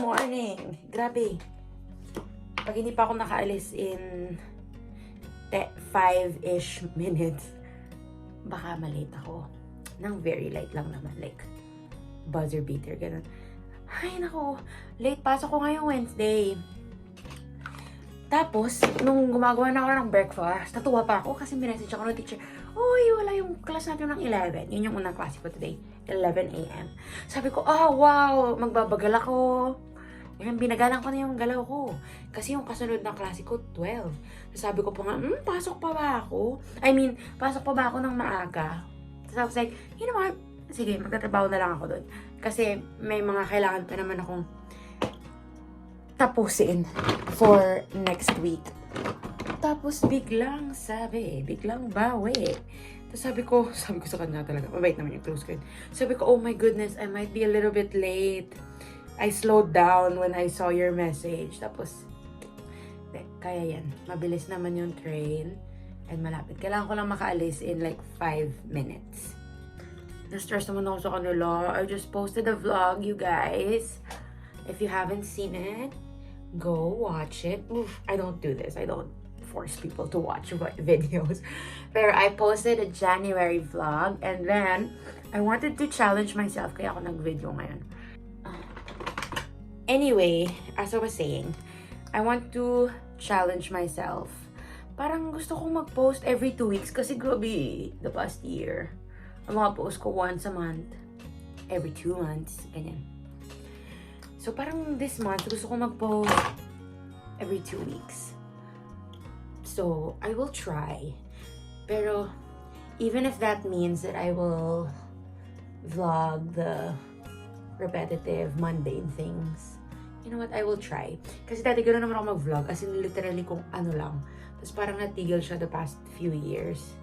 morning. Grabe. Pag hindi pa ako nakaalis in 5-ish minutes, baka malate ako. Nang very light lang naman. Like, buzzer beater, ganun. Ay, nako. Late pasok ko ngayong Wednesday. Tapos, nung gumagawa na ako ng breakfast, natuwa pa ako kasi minessage ako ng teacher, uy, wala yung class natin ng 11. Yun yung unang klase ko today, 11 a.m. Sabi ko, wow, magbabagal ako. Yan, binagalan ko na yung galaw ko. Kasi yung kasunod na klase ko, 12. So, sabi ko pa nga, pasok pa ba ako? Pasok pa ba ako ng maaga? So, I was like, you know what? Sige, magtatrabaho na lang ako doon. Kasi may mga kailangan pa naman akong tapusin for next week. Tapos biglang bawi. Tapos sabi ko sa kanya talaga, mabait naman yung close ko yun. Sabi ko, oh my goodness, I might be a little bit late. I slowed down when I saw your message. Tapos, kaya yan. Mabilis naman yung train. And malapit. Kailangan ko lang makaalis in like 5 minutes. Na-stress naman ako sa kanila. I just posted a vlog, you guys. If you haven't seen it, go watch it. Oof, I don't do this. I don't force people to watch videos. Pero I posted a January vlog and then I wanted to challenge myself kaya ako nag-video ngayon. Anyway, as I was saying, I want to challenge myself. Parang gusto kong mag-post every 2 weeks kasi grabe the past year. Ang mga post ko once a month, every 2 months, ganyan. So, parang this month, gusto ko mag-post every 2 weeks. So, I will try. Pero, even if that means that I will vlog the repetitive, mundane things, you know what, I will try. Kasi dati gano'n naman ako mag-vlog, as in literally kung ano lang. Tapos parang natigil siya the past few years.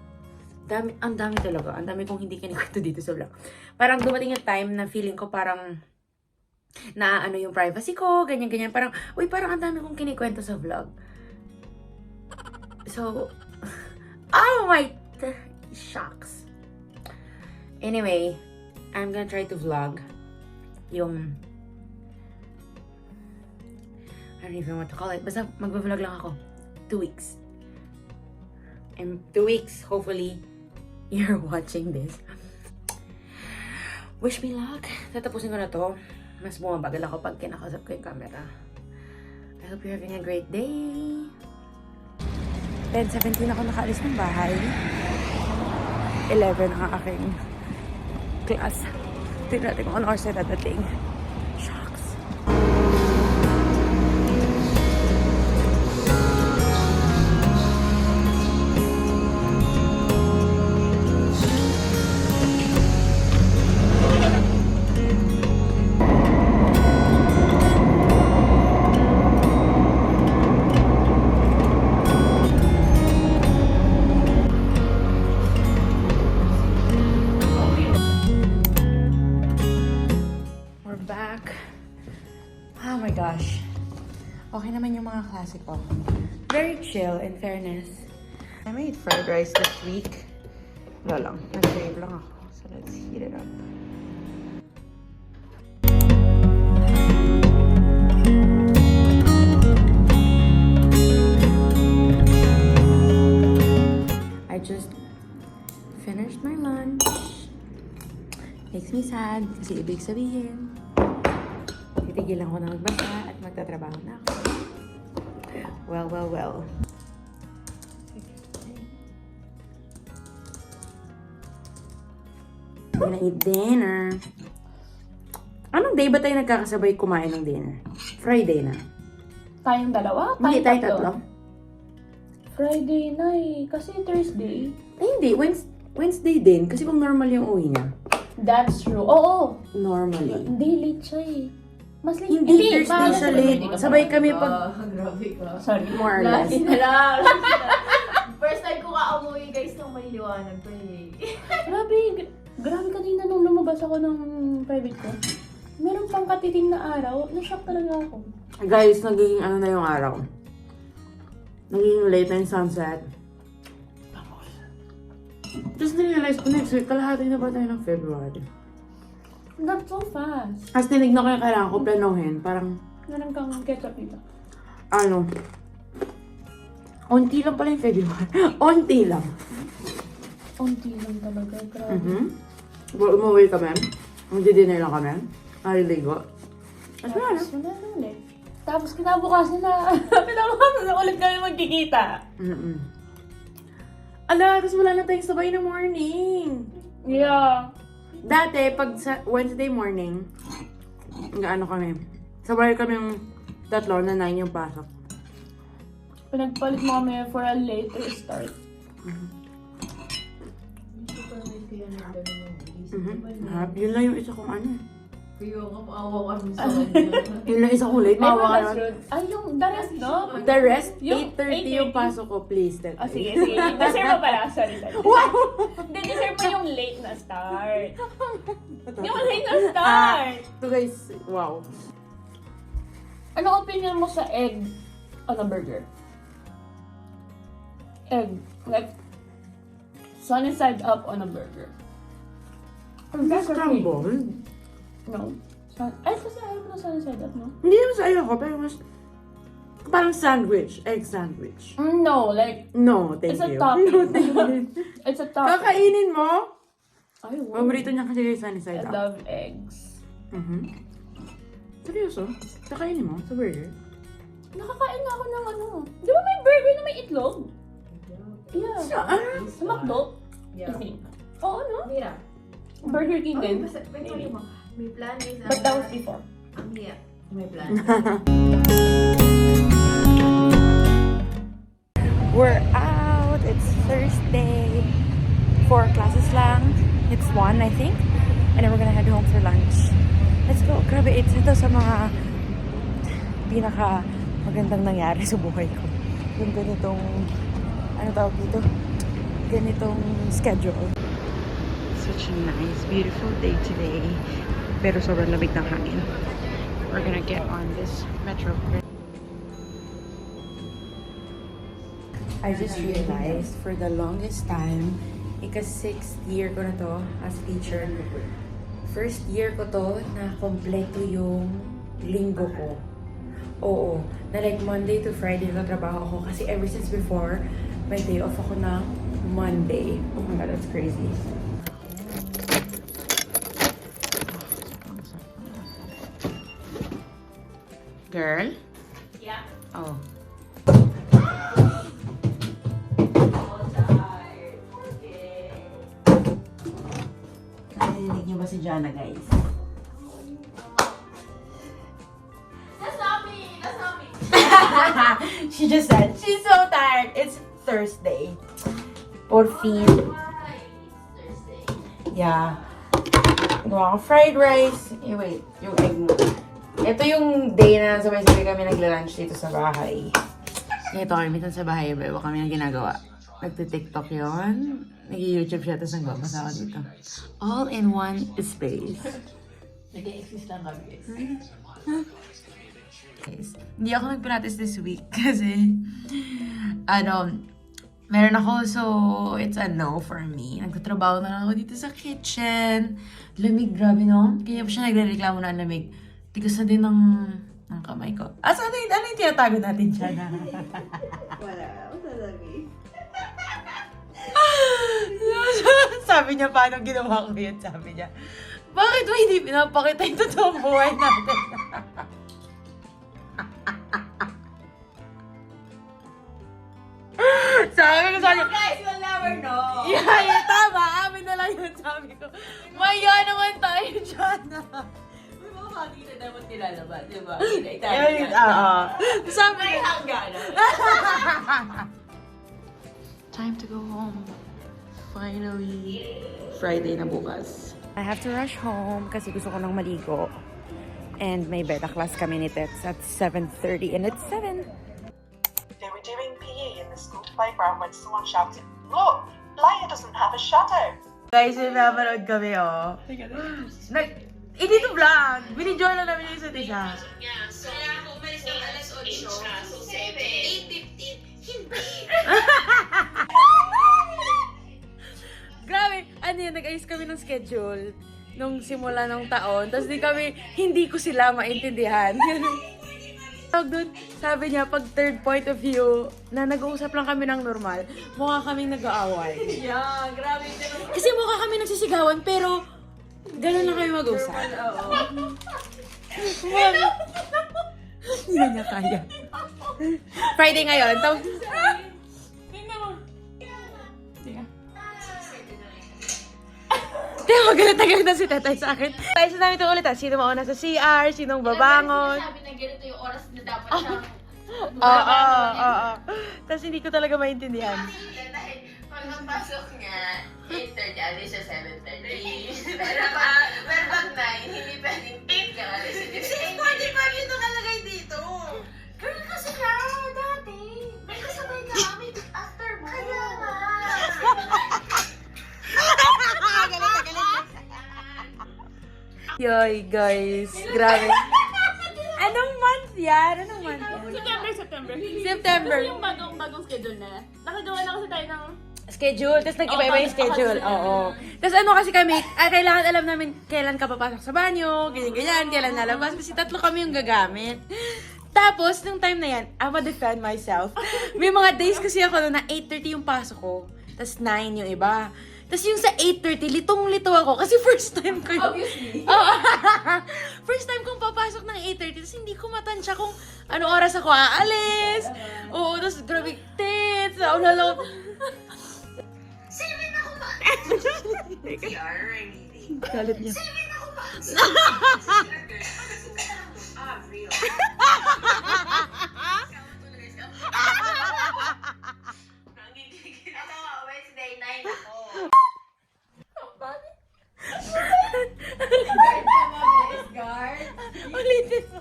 Ang dami talaga. Ang dami kong hindi kinikwento dito sa vlog. Parang dumating yung time na feeling ko parang naaano yung privacy ko, ganyan-ganyan. Parang, parang ang dami kong kinikwento sa vlog. So, oh my, shucks. Anyway, I'm gonna try to vlog yung, I don't even know what to call it. Basta mag-vlog lang ako. 2 weeks. And 2 weeks, hopefully, you're watching this. Wish me luck. Tatapusin ko na to. Mas bumabagal ako pag kinakausap ko yung camera. I hope you're having a great day. 10:17 ako nakaalis ng bahay. 11 ang aking class. Tignan natin kung ano oras na dadating. Shucks. Gosh. Okay naman yung mga klase ko. Very chill, in fairness. I made fried rice this week. Wala lang. Nag-save lang ako. So let's heat it up. I just finished my lunch. Makes me sad kasi ibig sabihin tigilan ko na magbasa at magtatrabaho na ako. Well. I'm gonna eat dinner. Anong day ba tayo nagkakasabay kumain ng dinner? Friday na. Tayong dalawa? Hindi, tayo tatlo. Friday na eh. Kasi Thursday. Hindi. Wednesday din. Kasi kung normal yung uwi niya. That's true. Oo. Normally. Hindi, late siya eh. Mas late. Hindi, Thursday siya late. Sabay kami pag... Grabe ka. Sorry. More or less. First time ko ka umuwi guys nung may liwanag ko eh. Grabe kanina nung lumabas ako ng private ko. Meron pang katiting na araw. Na-shock talaga ako. Guys, nagiging ano na yung araw. Nagiging late na yung sunset. Just na-realize ko next week, kalahati na ba tayo ng February? Not so fast. As tinignan ko yung kailangan ko planuhin, parang Meron kang ketchup dito. Ano? Onti lang pala yung February. Onti lang. Unti lang talaga. Grabe. Umuwi kami. Magdi-dinner lang kami. Naliligo. At wala na. Tapos wala na ulit. Tapos kinabukasan na ulit kami magkikita. Ala, tapos wala na tayong sabay na morning. Yeah. Dati, pag sa Wednesday morning, ano kami, sabay kami yung tatlo na 9 yung pasok. Pinagpalit mo kami for a later start. Super late kaya na ganun yung isip. Yun lang yung isa kong ano. Kuya, kamaawa kami sa kanya. Yun lang isa kong late. Mawa ka naman. Ay, yung the rest, no? The rest, Yung 8:30 yung 8:30. pasok ko, please. That Oh, sige, sige. Deserve mo pala. Sorry. Wow! Hindi, deserve mo yung late na start. Yung late na start! So guys, wow. Ano opinion mo sa egg on a burger? Egg. Like, sunny side up on a burger. Scrambled? No. Ay, kasi ayaw mo na sunny side up, no? Hindi naman sa ayaw ko, pero mas parang sandwich, egg sandwich. No, like, No, thank It's a you. topping. No, thank you. it's a topping. Kakainin mo? Ay, wow. Paborito niya kasi yung sunny I side up. love eggs. Seryoso? Kakainin mo sa burger? Nakakain na ako ng ano. Di ba may burger na may itlog? Yeah. Saan? Sa McDo? Yeah. I think. Oo, no? Mira. Burger King Okay, din. basta, wait, mo. May plan is But that was before. Yeah. May plan. We're out. It's Thursday. 4 classes lang. It's 1, I think. And then we're gonna head home for lunch. Let's go. Grabe, it's ito sa mga pinaka magandang nangyari sa buhay ko. Yung ganitong, ano tawag dito? Ganitong schedule. Such a nice, beautiful day today. Pero sobrang lamig ng hangin. We're gonna get on this metro. I just realized for the longest time, ika-6th year ko na to as teacher. First year ko to na kompleto yung linggo ko. Oo. Na like Monday to Friday na trabaho ko. Kasi ever since before, may day off ako na Monday. Oh my God, that's crazy. Girl? Yeah. Oh. Narinig niyo ba si Jana, guys? That's not me! That's not me! She just said she's so tired. It's Thursday. Por fin. Why? It's Thursday. Yeah. Gawa ko fried rice. Eh, wait. Yung egg mo. Ito yung day na sabay-sabay kami nagla-lunch dito sa bahay. Ito kami minsan sa bahay. Iba kami na ginagawa. Nagti-TikTok yun. Nag-YouTube siya. Tapos nagbabasa ako dito. All in one space. Nag-exist lang kami, guys. Guys, hindi ako nagpilates this week kasi meron ako, so it's a no for me. Nagtatrabaho na lang ako dito sa kitchen. Lamig, grabe no? Kaya pa siya nagre-reklamo na ang lamig. Tigas na din ng kamay ko. Ano yung tinatago natin dyan? Wala. Wala lagi. Sabi niya, paano ginawa ko yan? Sabi niya, bakit mo hindi pinapakita yung totoong buhay natin? Sabi ko sa kanya, Guys, you'll never know! yeah, tama. Amin na lang yun, sabi ko. Maya naman tayo dyan. May mga makikita dapat kilala ba? Diba? Sabi May ko, hangganan. time to go home. Finally, Friday na bukas. I have to rush home kasi gusto ko nang maligo. And may beta class kami ni Tets at 7:30 and it's 7. They were doing PE in the school playground when someone shouted, "Look, Laia doesn't have a shadow." Guys, napanood kami, oh. Dito vlog. Binidyo lang namin yung isa't isa. So, kung umalis ng alas 8 siya, so 7, 8:15, hindi. Grabe, ano yun, nag-ayos kami ng schedule nung simula ng taon. Tapos hindi ko sila maintindihan. Tawag dun, sabi niya, pag third point of view, na nag-uusap lang kami ng normal, mukha kaming nag-aaway. Yeah, grabe din. Kasi mukha kami nagsisigawan, pero ganun lang kami mag-usap. Hindi na niya kaya. Friday ngayon, tawag... Di ba, galit na si Tetay sa akin. Tayo sa namin ito ulit sino mauna sa CR, sinong babangon. Sabi na ganito yung oras na dapat siyang Oo. Tapos hindi ko talaga maintindihan. dahil pag napasok niya, 8:30, alis siya 7:30. Pero pag 9, hindi pwedeng 8 ka, alis siya 6:45 yung nakalagay dito. Girl, kasi ka, dati. May kasabay ka, may after mo. Kaya nga. Yoy, guys. Grabe. Anong month yan? Anong month yan? September. Yung bagong schedule na. Nakagawa na kasi tayo ng... Schedule. Tapos nag-iba-iba yung schedule. Oo. Tapos ano kasi kami, kailangan alam namin kailan ka papasok sa banyo, ganyan-ganyan, kailan nalabas. Kasi 3 kami yung gagamit. Tapos, nung time na yan, I will defend myself. May mga days kasi ako na 8:30 yung pasok ko. Tapos 9 yung iba. Tapos yung sa 8:30, litong-lito ako. Kasi first time ko yun. Obviously. Oo. First time kong papasok ng 8:30. Tapos hindi ko matansya kung ano oras ako aalis. Oo, tapos grabe, tits. Naunalaw. 7 ako ba? CR ready. Galit niya. 7 ako ba? Ah, real. Wednesday 9 ako. Ulitin mo.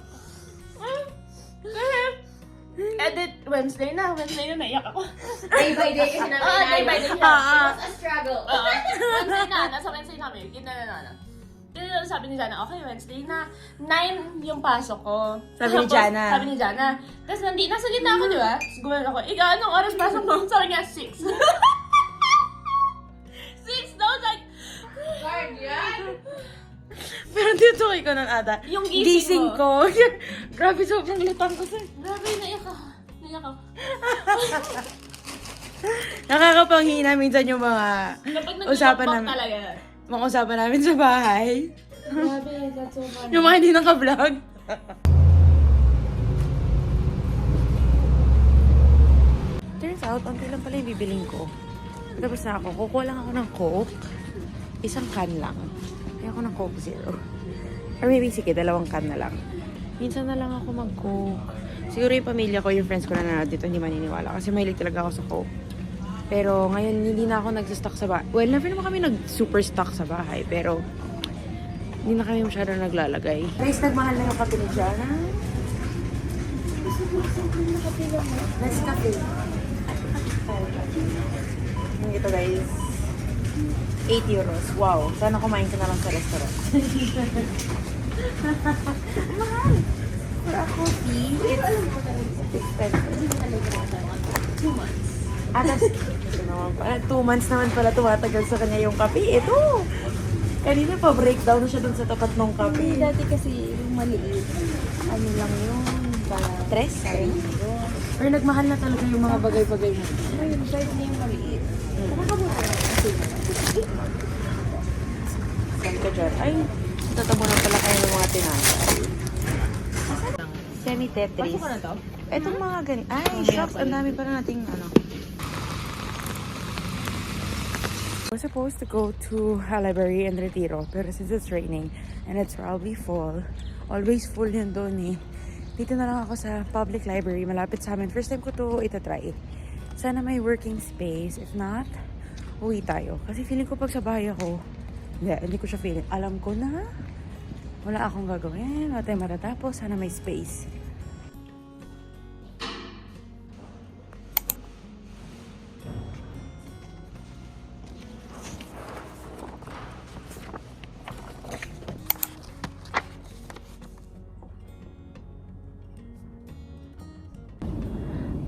Edit Wednesday na naiyak ako. Day by day kasi namin Day by day. It was a struggle. Wednesday na, nasa Wednesday kami. Sabi ni Jana, okay, Wednesday na. 9 yung pasok ko. Sabi ni Tapos, Jana. Sabi ni Jana. Tapos nasa gitna ako, di ba? Tapos gumano ako, ikaw, anong oras pasok mo? Sabi niya, 6. 6 daw, like, Guard yan. Pero tinutukoy ko nun ata. Yung gising ko. Grabe, sobrang lutang ko sa... grabe, naiyak ako. Nakakapanghina minsan yung mga Kapag usapan nag-lockback namin. talaga. Mga usapan namin sa bahay. Grabe, that's so funny. Yung mga hindi naka-vlog. Turns out, onti lang pala yung bibiling ko. Tapos na ako. Kukuha lang ako ng Coke. Isang can lang. Kaya ako ng Coke Zero. Or maybe, sige, 2 can na lang. Minsan na lang ako mag-Coke. Siguro yung pamilya ko, yung friends ko na nanonood dito, hindi maniniwala. Kasi mahilig talaga ako sa Coke. Pero ngayon, hindi na ako nag-stock sa bahay. Well, never naman kami nag-super stock sa bahay. Pero, hindi na kami masyado naglalagay. Guys, nagmahal na yung kape ni Jana. Nice kape. Ito guys. 8 euros. Wow. Sana kumain ka na lang sa restaurant. Mahal. For a coffee, it's expensive. 2 months. Ito naman pala. 2 months naman pala tumatagal sa kanya yung kape. Ito! Kanina pa breakdown na siya dun sa tapat ng kape. Dati kasi yung maliit. Ano lang yun. Tres? Or nagmahal na talaga yung mga bagay-bagay mo. Ayun, size niya yung maliit. Saan ka dyan? Ay, tatabo na pala kayo ng mga tinapay. Semi-Tetris. Pasok ko na to? Itong mga ganyan. Ay, shucks. Ang dami pala nating ano. We're supposed to go to a library in Retiro. Pero since it's raining and it's probably full, always full yun doon eh. Dito na lang ako sa public library. Malapit sa amin. First time ko to itatry. Sana may working space. If not, uwi tayo. Kasi feeling ko pag sa bahay ako, hindi ko siya feeling. Alam ko na wala akong gagawin. Wala tayong matatapos. Sana may space.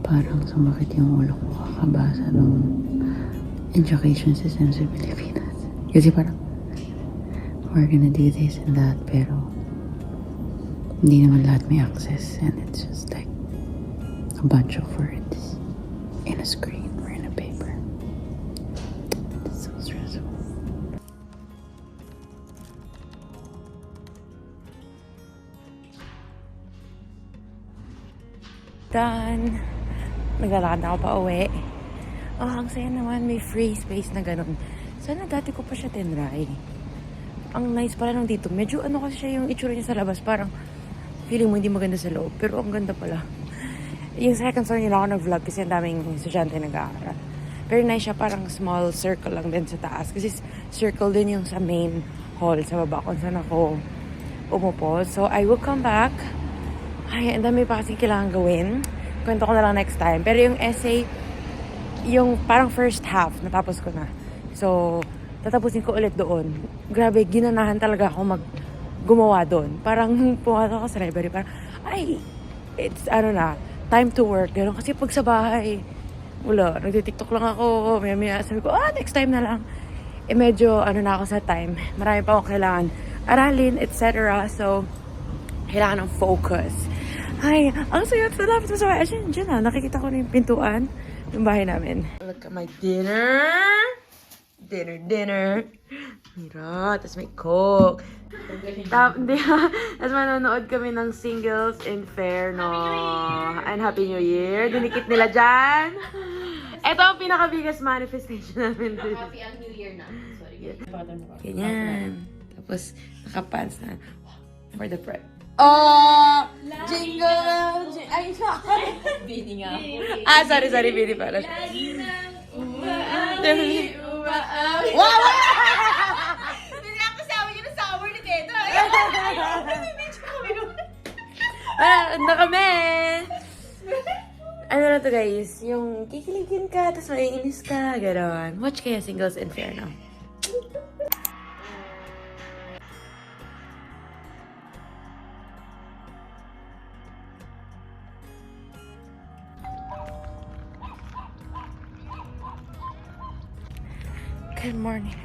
Parang sumakit yung ulo ko kakabasa ng education system sa Pilipinas. Kasi parang, we're gonna do this and that, pero Hindi naman lahat may access and it's just like a bunch of words in a screen or in a paper. It's so stressful. Done. Naglalakad na ako pa uwi. Oh, ang saya naman. May free space na ganun. Sana dati ko pa siya tinry. Ang nice pala nung dito. Medyo ano kasi siya yung itsura niya sa labas. Parang feeling mo hindi maganda sa loob. Pero ang ganda pala. Yung second floor nila ako nag-vlog kasi ang daming estudyante nag-aaral. Very nice siya. Parang small circle lang din sa taas. Kasi circle din yung sa main hall sa baba kung saan ako umupo. So, I will come back. Ay, ang dami pa kasi kailangan gawin. Kwento ko na lang next time. Pero yung essay, yung parang first half, natapos ko na. So, tatapusin ko ulit doon. Grabe, ginanahan talaga ako gumawa doon. Parang pumasok ako sa library, parang, ay, it's, time to work. Ganun. Kasi pag sa bahay, wala, nagtitiktok lang ako. Maya sabi ko, next time na lang. Eh, medyo, na ako sa time. Marami pa akong kailangan aralin, etc. So, kailangan ng focus. Ay, ang saya sa lapit mo sa bahay. Diyan na, nakikita ko na yung pintuan. Yung bahay namin. Look at my dinner. Dinner. Mira, tapos may coke. Tapos manonood kami ng Singles Inferno. And Happy New Year. Dinikit nila dyan. Ito ang pinaka-biggest manifestation namin. Happy ang New Year na. Sorry. Ganyan. Tapos, nakapants na. For the prep. Oh! Jingle bell! Ay, sorry. Bini nga. Sorry, Bini pala. Lagi nang umaawi. Wow! Hindi na ako sabi niyo na summer ni Teta. Na kami! Ano na to guys? Yung kikiligin ka, tapos maiinis ka, gano'n. Watch kaya Singles Inferno. Good morning.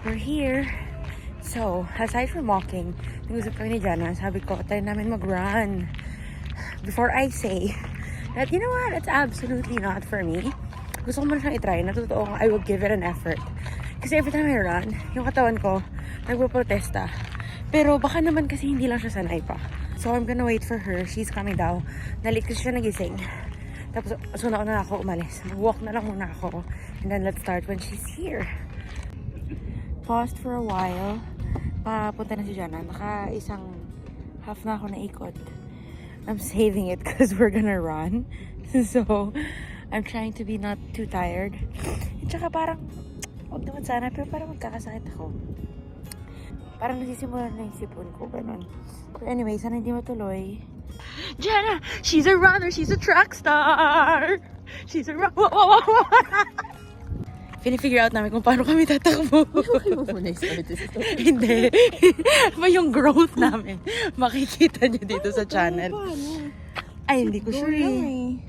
We're here. So, aside from walking, nag-usap kami ni Jana. Sabi ko, tayo namin mag-run. Before I say that, you know what, it's absolutely not for me. Gusto ko muna siyang itry. Natotoo I will give it an effort. Kasi every time I run, yung katawan ko, nagpo-protesta. Pero baka naman kasi hindi lang siya sanay pa. So, I'm gonna wait for her. She's coming daw. Nalit kasi siya nagising. Tapos, sunod na ako umalis. Walk na lang muna ako. And then, let's start when she's here. Paused for a while. Papunta na si Jana. Naka-isang half na ako naikot. I'm saving it because we're gonna run. So, I'm trying to be not too tired. At saka parang, huwag naman sana, pero parang magkakasakit ako. Parang nasisimulan na yung sipon ko. Ganun. But anyway, sana hindi matuloy. Jana, she's a runner. She's a track star. She's a runner. Fini-figure out namin kung paano kami tatakbo. Hindi. Ba yung growth namin. Makikita niyo dito sa channel. Ay, hindi ko sure eh.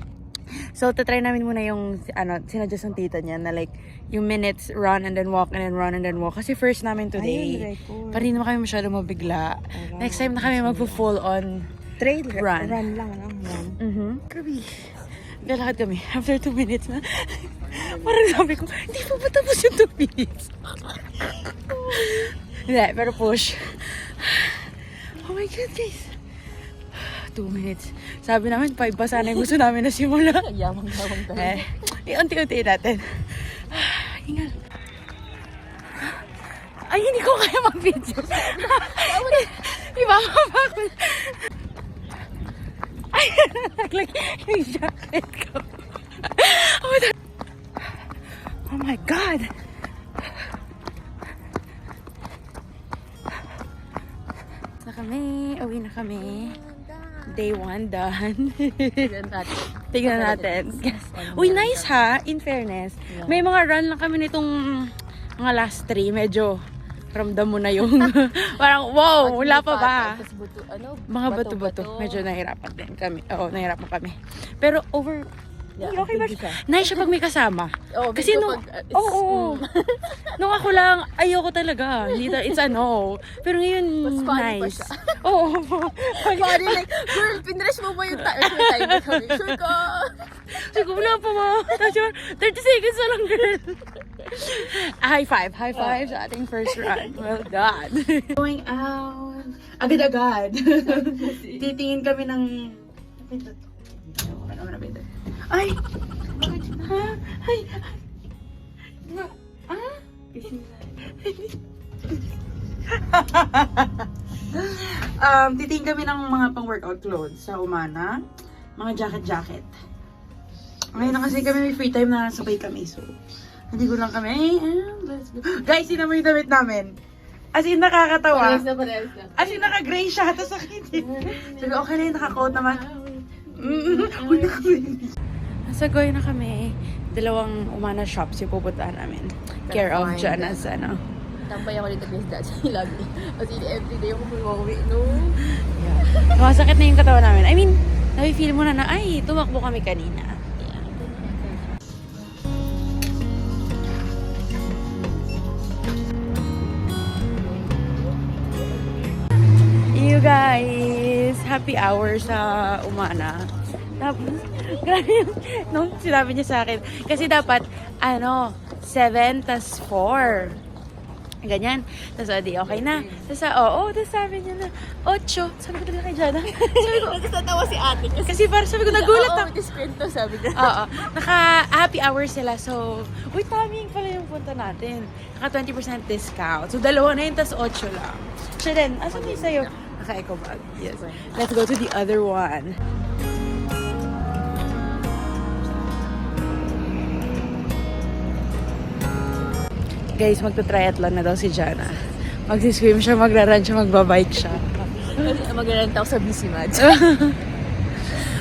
So, tatry namin muna yung, sinadjust ng tita niya na like, yung minutes, run and then walk and then run and then walk. Kasi first namin today. Para hindi naman kami masyado mabigla. Next time na kami magpo-full on Trail run. Run lang, run. Grabe. Lalakad kami. After 2 minutes na. Parang sabi ko, hindi pa ba tapos yung 2 minutes? Hindi, pero push. Oh my God, guys. 2 minutes. Sabi namin, 5 pa sana yung gusto namin na simula. Yamang-yamang tayo. Unti-unti natin. Hingal. Ay, hindi ko kaya mag-video. Ibababa ko. Ay, naglag yung jacket ko. Oh my God. Na kami. Uwi na kami. Day 1 done. Tignan natin. Yes. Uy, nice ha. In fairness. May mga run lang kami nitong mga last 3. Medyo ramdam mo na yung parang wow, wala pa ba? Mga bato-bato. Medyo nahirapan din kami. Oo, nahirapan kami. Pero over Yeah, okay ba? thank you siya. Nice siya pag may kasama. Oh, Kasi medyo nung, pag, oo. Nung ako lang, ayoko talaga. It's a no. Pero ngayon, Mas funny pa nice. siya. Oo. Funny, like, girl, pinrest mo ba yung timer kami? Sure ka? Siguro wala pa ma. Tapos yun, 30 seconds na lang, girl. High five sa ating first run. Well done. Going out. Agad-agad. Titingin kami ng... Ay! Ha? Ay! Titingin kami ng mga pang-workout clothes sa Umana. Mga jacket-jacket. Ngayon na kasi kami may free time na sabay kami. So, hindi ko lang kami, let's go. Guys, yun naman yung damit namin. As in, nakakatawa. Parehas na. As in, naka-gray siya. Tapos sakit. Sabi, okay na yun, naka-coat naman. Nasa-goy na kami. Dalawang Umana shops yung pupuntaan namin. Care of Jana's, ano. Tambay ako dito with dad. Lagi. Kasi everyday ako mag-uwi, no? Yeah. Masakit na yung katawan namin. I mean, nafe-feel mo na ay, tumakbo kami kanina. You guys, happy hour sa Umana. Tapos, grabe yung, nung sinabi niya sa akin, kasi dapat, 7 tas 4. Ganyan. Tapos, di okay na. Tapos, tapos sabi niya na, 8. Sabi ko talaga kay Jana. Sabi ko, Nagtatawa si ate kasi parang sabi ko, nagulat ako. Oo, diskwento, sabi niya. Oo. Naka-happy hour sila. So, timing pala yung punta natin. Naka 20% discount. So, 2 na yun, tas 8 lang. Siya din, asan yung sa'yo? Naka-eco bag. Yes. Let's go to the other one. Guys, magta-triathlon na daw si Jana. Magsiswim siya, magra-run siya, magbabike siya. Mag-rent ako sa BC Match.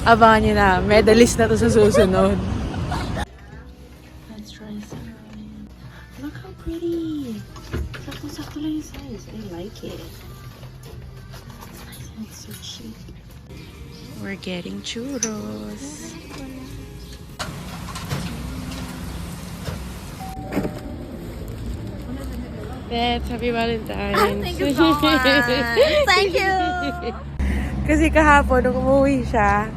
Abangan niyo na, medalist na to sa susunod. Let's try some. Look how pretty. Sakto-sakto lang yung size. I like it. It's nice and it's so cheap. We're getting churros. Beth, happy Valentine's. Thank you so much. Thank you. Kasi kahapon, nung umuwi siya,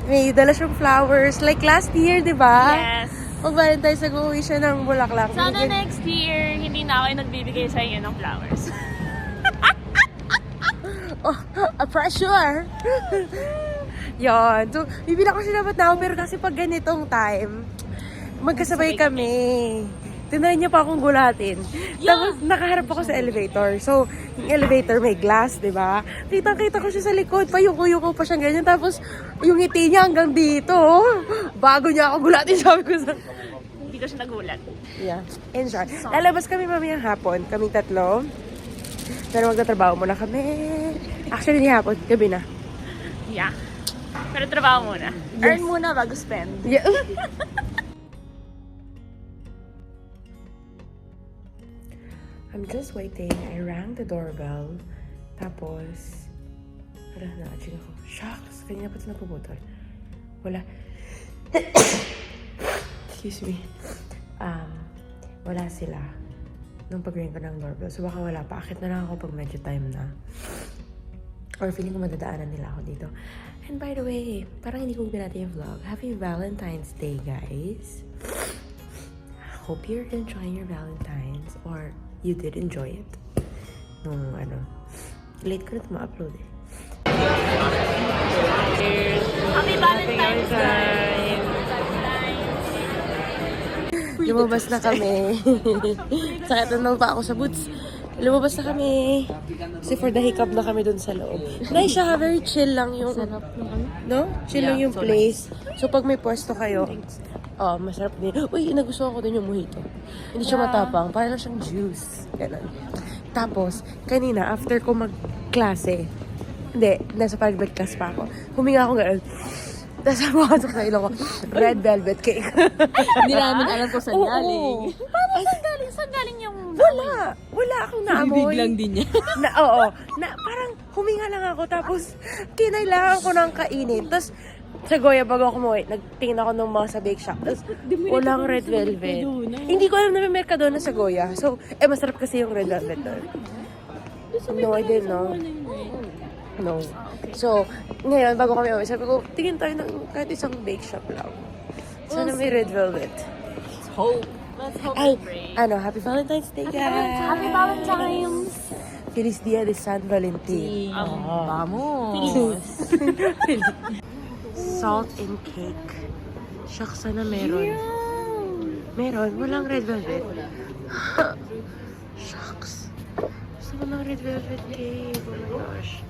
may dala siyang flowers. Like last year, di ba? Yes. Pag Valentine's, nag-uwi siya ng bulaklak. Sana next year, hindi na ako yung nagbibigay sa inyo ng flowers. Pressure! Yon. So, bibila ko siya dapat na ako, pero kasi pag ganitong time, magkasabay kami. Tinayin niya pa akong gulatin. Tapos, nakaharap ako sa elevator. So, yung elevator may glass, di ba? Kitang-kita ko siya sa likod. Payuko-yuko pa siya ganyan. Tapos, yung ngiti niya hanggang dito. Bago niya ako gulatin, sabi ko sa... Hindi ko siya nagulat. Yeah. Enjoy. Lalabas kami mamayang hapon. Kaming 3. Pero magtatrabaho muna kami. Actually, hindi hapon. Gabi na. Yeah. Pero trabaho muna. Earn muna bago spend. Yeah. I'm just waiting. I rang the doorbell. Tapos, na-aching ako. Shucks! Kanina pa ito napuputol. Wala. Excuse me. Wala sila. Nung pag-ring ko ng doorbell. So, baka wala pa. Akit na lang ako pag medyo time na. Or feeling ko madadaanan nila ako dito. And by the way, parang hindi ko binati yung vlog. Happy Valentine's Day, guys. Hope you're enjoying your Valentine's. Or you did enjoy it. Nung late ko na ito ma-upload eh. Happy Valentine's Day! Lumabas na kami. Sakit na pa ako sa boots. Lumabas na kami. Kasi for the hiccup na kami dun sa loob. Nice siya, very chill lang yung... No? Chill lang yung place. So pag may pwesto kayo, masarap din. Uy, nagustuhan ko din yung mojito. Hindi siya matapang. Parang lang siyang juice. Ganun. Tapos, kanina, after ko mag-klase, nasa pag-class pa ako. Huminga ako gano'n. Tapos pumasok sa ilong ko, red velvet cake. Hindi namin alam kung saan galing. Paano saan galing yung... Wala akong naamoy. Bibig lang din niya. Parang huminga lang ako, tapos kinailangan ko ng kainin. Tapos, Sa Goya, bago ako umuwi, nagtingin ako ng mga sa bake shop. Tapos, walang red velvet. Hindi ko alam na may Mercadona sa Goya. So, masarap kasi yung red velvet doon. No, I didn't know. No. So, ngayon, bago kami umuwi, sabi ko, tingin tayo ng kahit isang bake shop lang. Sana may red velvet. Let's hope. Let's hope Ay, and pray. Happy Valentine's Day, guys! Happy Valentine's! Feliz Dia de San Valentin. Vamos! Salt and cake. Shucks, sana meron. Meron? Walang red velvet? Shucks. Gusto ko ng red velvet cake. Oh my gosh.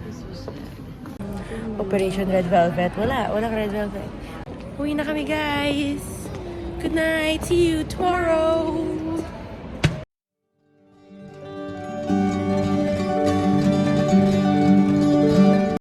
This was sad. Operation Red Velvet. Walang red velvet. Uwi na kami, guys. Good night. See you tomorrow.